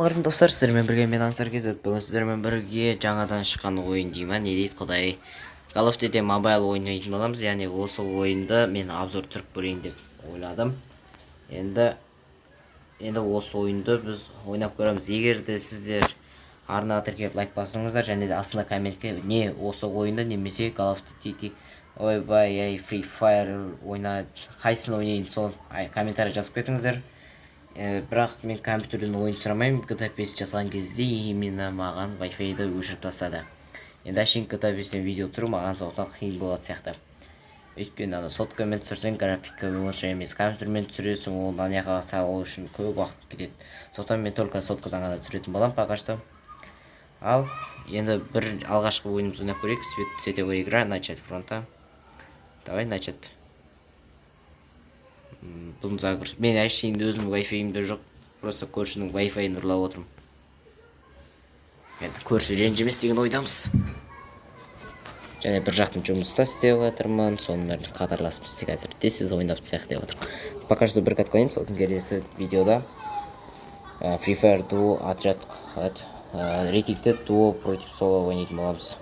Армысыздар достар, сіздермен бірге мен Аңсар KZ. Бүгін сіздермен бірге жаңадан шыққан ойын деймін, не дейді құдай. Call of Duty Mobile ойнайтын боламыз, яғни осы ойынды мен обзор түсіріп көрейін деп ойладым. Енді осы ойынды біз ойнап көреміз. Егер де сіздер арнаға тіркеліп лайк басыңыздар және де астына комментке не осы ойынды немесе Call of Duty ойбай Free Fire қайсысын ойнайын сол комментарий жазып кетіңіздер. Бірақ мен компьютерден ойын сұрамаймын. GTA 5 жасаған кезде именно маған Wi-Fi-ді өшіріп тастады. Енді әшейін GTA 5-тен видео түсіру маған сондықтан қиын болады сияқты. Өйткені соткамен түсірсең графика онша емес, компьютермен түсіресің, ол анаяққа салу үшін көп уақыт кетеді. Сондықтан мен только соткадан ғана түсіретін боламын пока что. Ал енді бір алғашқы ойынымызды ойнап көрейік. Сетевая игра, начать фронта. Давай начать. Бұл загруз. Мен әшейін өзімнің Wi-Fi-имде жоқ. Просто көршінің Wi-Fi-ін ұрлап отырмын. Енді көрші ренжімес деген ойдамыз. Және бір жақтың жұмыста істеп жатырмын. Сонымен қатарласып істеп қазір де сіз ойнап түсек деп отырмын. Пока что бір катка ойнаймыз. Сосын келесі видеода Free Fire дуо отряд рейтингте дуо против соло ойнайтын боламыз.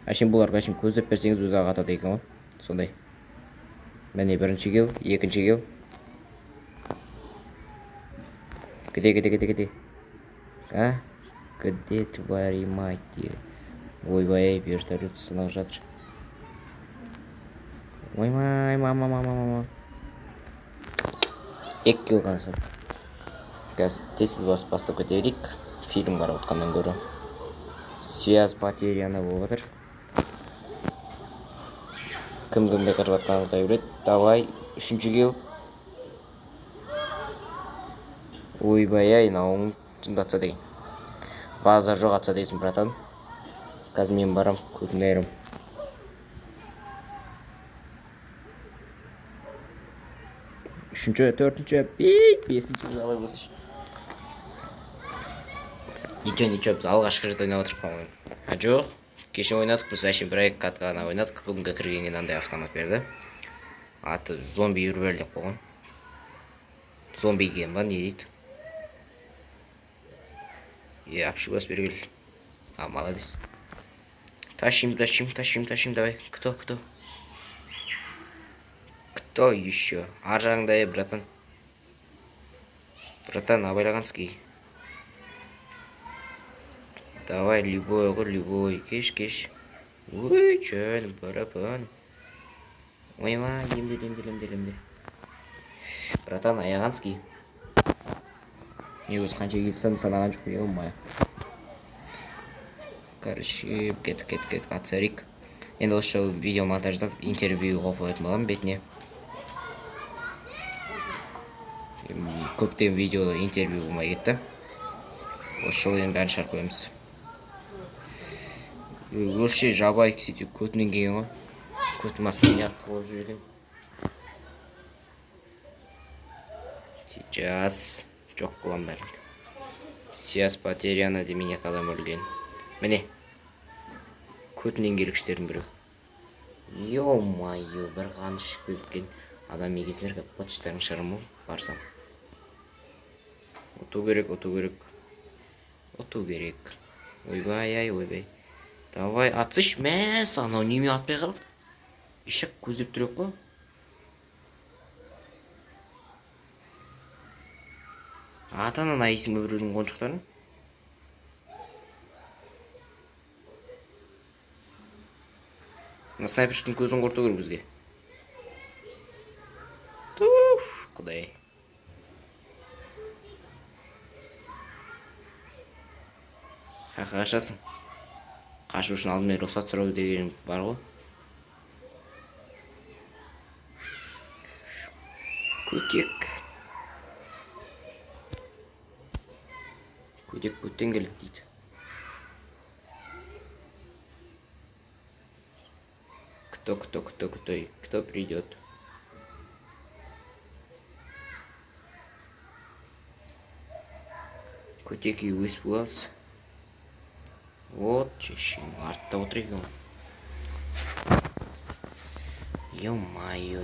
Әшейін бұларға әшейін көздеп берсеңіз өзі ағатады екен ғой. Сондай. Міне бірінші кел, екінші кел. Где? А? Где твари мать? Ойбай, вертолет сынап жатыр. Оймай, мама. Екі кел қансын. Қазір тесіз бастап көтерейік. Фильм қарап отқаннан көрі. Связь потеряна болып жатыр. Кім-кімді қарап жатқанын құдай біледі. Давай, үшінші кел. Ойбай, науың жындатса деген. Базар жоқ атса дейсің, братан. Қазір мен барам, көтімді айырым. Үшінші, төртінші, бесінші залай болсашы. Ничего, біз алғашқы рет ойнап отырып қалмайым. Жоқ, кеше ойнадық, біз әшейін бір-ақ катка ғана ойнадық. Бүгінгі кіргеннен андай автомат берді. Аты зомби үрвер деп қойған. Зомби ген ба, не дейді? Обшивас бергел. Молодец. Тащим, давай. Кто? Кто еще? Аржаңдай, братан. Братан, абайлағанский. Давай, любой. Кеш. Ой, чön, барабан. Ойма, емдел. Братан, аяғанский. Негіз қанша кетсем санаған жоқ, еумай. Короче, кет, қатсарик. Енді осы жол видео монтаждап интервью қойып өтім боламын бетіне. Көптен видеода интервью болмай кетті. Осы жол енді бәрін шығарып қоямыз. Өрше жабайық сөйтіп көтінен келген ғой. Көтім астын яқты болып жүрген. Сейчас жоқ қылам бәрін. Связь потеряна демене қалам өлген. Міне. Көтінен келгіштердің бірі. Ё-майо, бір қаныш көткен адам егесінер почтарын шығарымы барсам. Оту керек. Ойбай. Давай, атсыш, мәс, анау неме атпай қалып. Ишек көзіп түрек қой. Атанан айысың өбіреудің қоншықтарын. Снайпершіктің көзін қорту көр бізге. Туф, құдай. Қашасың. Қашу үшін алдымен рұқсат сұрау деген бар ғой. Көтен келеді дейді. Кто придет? Көтек үй өсіп қалсы. Вот, чешем, артта отыр екен. Ё-майо.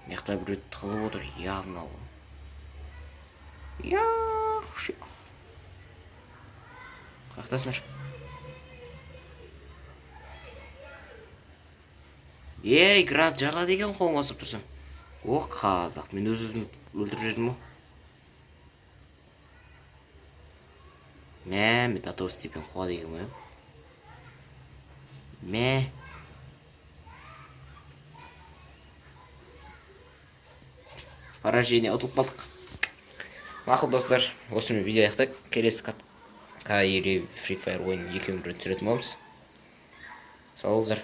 Мыякта бирөө тыгылып отур, явно. Каяктасыңар? Гранат жарла деген колуңа басып турсаң. О, казак, мен өзүмдү өлтүрүп жибердим о. Мен татоо степен куа дегенби э? Ме. Поражение утуп калдык. Макул достор, осу менен видео аяктайт. Келесі катка или Free Fire ойын экөөмүз бирөө түсүрөтүн болобуз. Сау болуңуздар.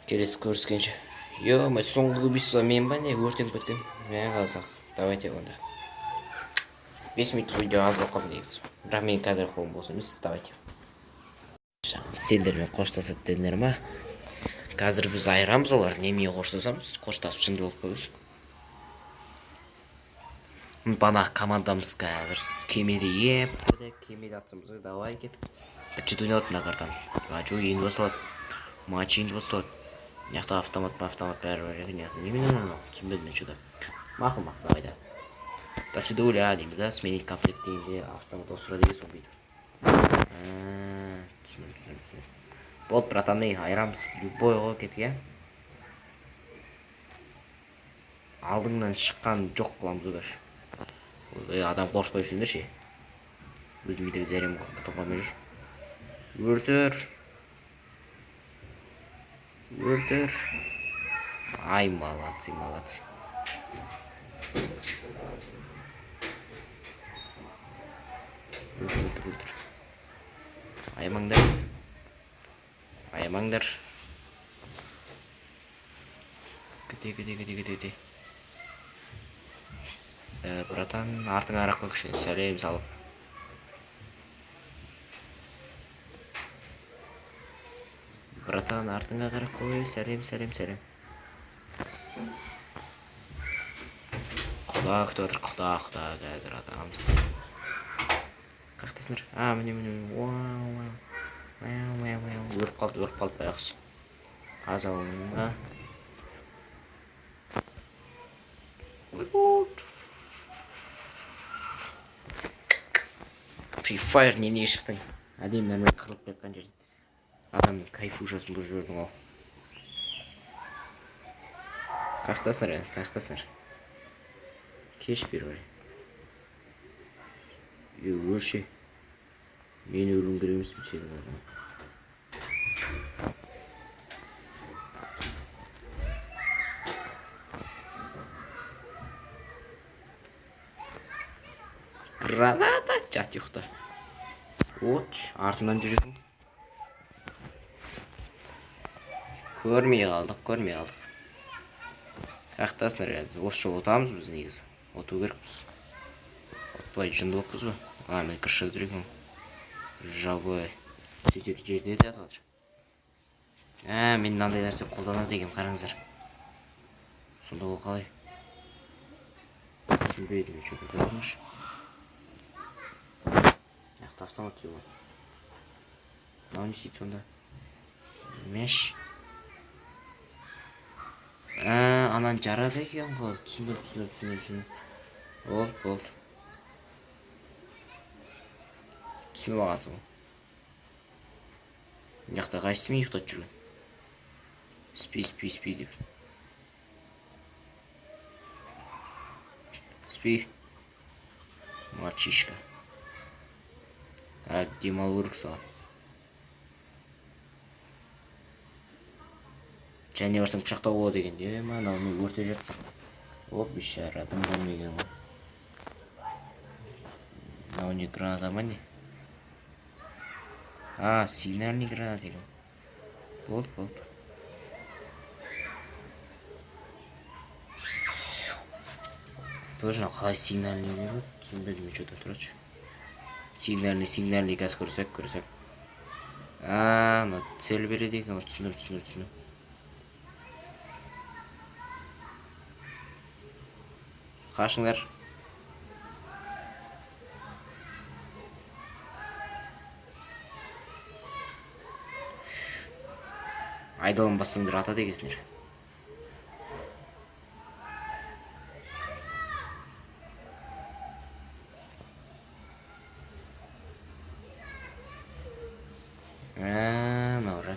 Келесі көрүшкөнчө. Ё-мо, соңку убийство мен ба не өртөнүп кеткен? Мен казак. Давайте онда. 5 минуттук видео аз болуп калды негизи. Бирок мен казыр колум бос эмес. Давайте. Сендер менен коштошот дедиңер ма? Казыр биз айырамыз оларды. Эмнеге коштошобуз? Кошташып чындуу болуп коебуз. Бана командамыз казыр кемеде кемеде атсамыз, давай кетип. Бычы ойноп мына картаны. Ачуу энд башталат. Матч энд башталат. Мыякта автомат баары бар экен. Эмне түшүнбөдүм мен чуда. Макул, давай да. До свидания деймиз да, сменить комплект дегенде автомат осура деген сол бит. Түшүндүм. Болуп, братан, айырамыз. Любойго кетке. Алдыңдан шыққан жок кыламыз удаш. Адам коркпой жүрсүңдөрчү. Өзүм үйдө зерем топ калмай жүр. Өртөр. Ай, молодцы. Өртөр. Аямаңдар. Кете. Братан, артыңа карап кой киши, сәлем салып. Братан, артыңа карап кой, сәлем. Куда күтүп атыр, куда казыр атамыз. Каяктасыңар? Міне. Өрүп калды баягысы. Ажалыңа. Free Fire эмнеге чыктың? Адем нерме кырылып жаткан жерден. Адам кайфушасын буз жибердиң ал. Каяктасыңар? Кеш бер бari. Өлші. Мен өлүм керек эмесмин сени. Граната жат юкта. Артынан жүрөтүң. Көрмей калдык. Каяктасыңар? Ошо отамыз биз негизи. Отуу керекпиз. Отпай жынды болуппузбу? Мен кыршыда тур экенмин. Жабай. Сөйтөк жерде жатып атыр. Мен мындай нерсе колдонот экенмин, караңыздар. Сонда бул калай? Түсүнбөйдүм, чөкөт болмуш. Автомат yok. Ne isteyip sonunda? Meş. Anan jaradı eкен го. Түсүндүм. Болду. Түсүнүп алгансың. Жакта кайсы мен уктап жүргөн? Спи деп. Спи. Мальчишка. Демал керек саған. Және барсаң пышақтау болады екен. Анау мен өрте жүр. Бейшара адам болмеген ғой. Мынау не граната ма не? Сигнальный гранат екен. Болды. Тоже қалай сигнальный береді? Түсінбедім, что-то тұрады. Сигнальный газ көрсек. Но цель береді екен, түсіндім. Қашыңдар. Айдалын бассаңдар ата дегесіңдер.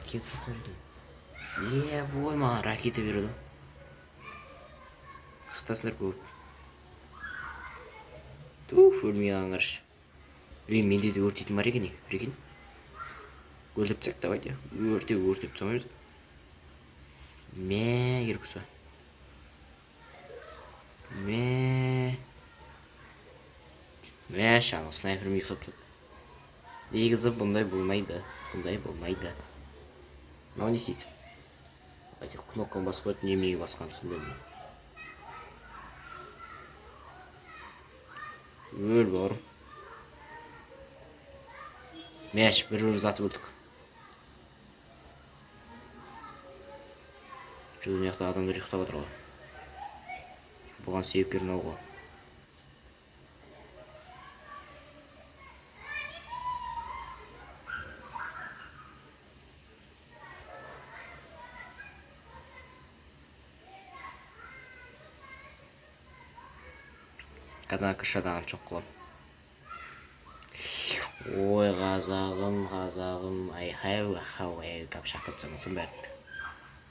ракетасы бар екен. Бой, маған ракета береді. Қықтасындар көп. Туф, өлмей қалыңдаршы. Менде де өртейтін бар екен, екен. Өртеп тастайық, давайте. Өртеп тастамаймыз. Мә, керек болса. Мә, шаңы снайпермен ұйықтап тұр. Негізі бұндай болмайды. Мынау не істейді? Әйтеуір кнопканы басып қойып, немеге басқанын түсінбедім. Өл бауырым. Мәш, бір-біріміз атып өлдік. Жүзін яқта адамдар ұйықтап отыр ғой. Бұған себепкер мынау ғой. Қазан кіршадан жоқ қылам. Ой, қазағым, ай, кәпшақтап замасын бәрін.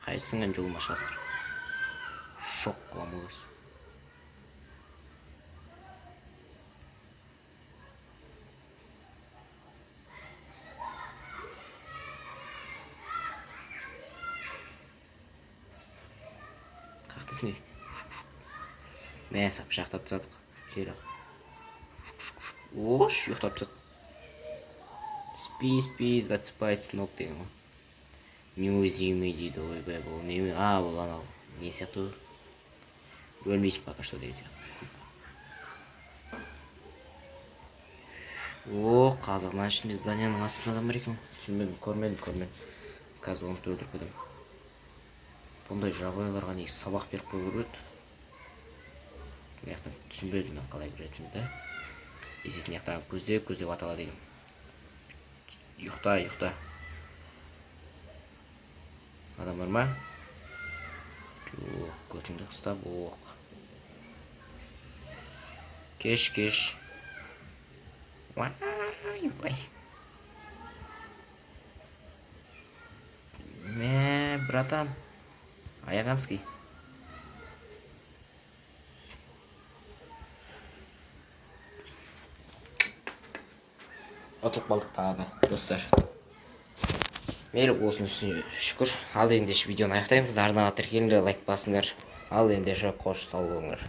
Қайсыңған жолыма шығасыр. Шоқ қылам олыз. Қақтысын ей. Мәсі, пышақтап тасадық. Келі. Ош, ұйықтап тасад. Спи, зацепайся ног деген. Неуязвимый дейді, ойбай бұл. Бұл анау. Не сияқты? Өлмейсің пока что деген сияқты. Қазығынан ішінде зданияның астында адам бар екен. Түсінбедім, көрмедім. Қазір оны өлтіріп қойдым. Бұндай жағдайларға не сабақ беріп қою керек. Яқтан түсінбедім, қалай кіретінімді да. Есесін яқтан көздеп атала деген. Ұйықта. Адам бар ма? Жоқ, көтіңді қыстап, оқ. Кеш. Вай. Мә, братан. Аяғанский. Отып қалдық тағы да, достар. Мейлі болсын үстіне шүкір. Ал ендеше видеоны аяқтаймыз. Ардыңа тіркеліңдер, лайк басыңдар. Ал ендеше қош сау болыңдар.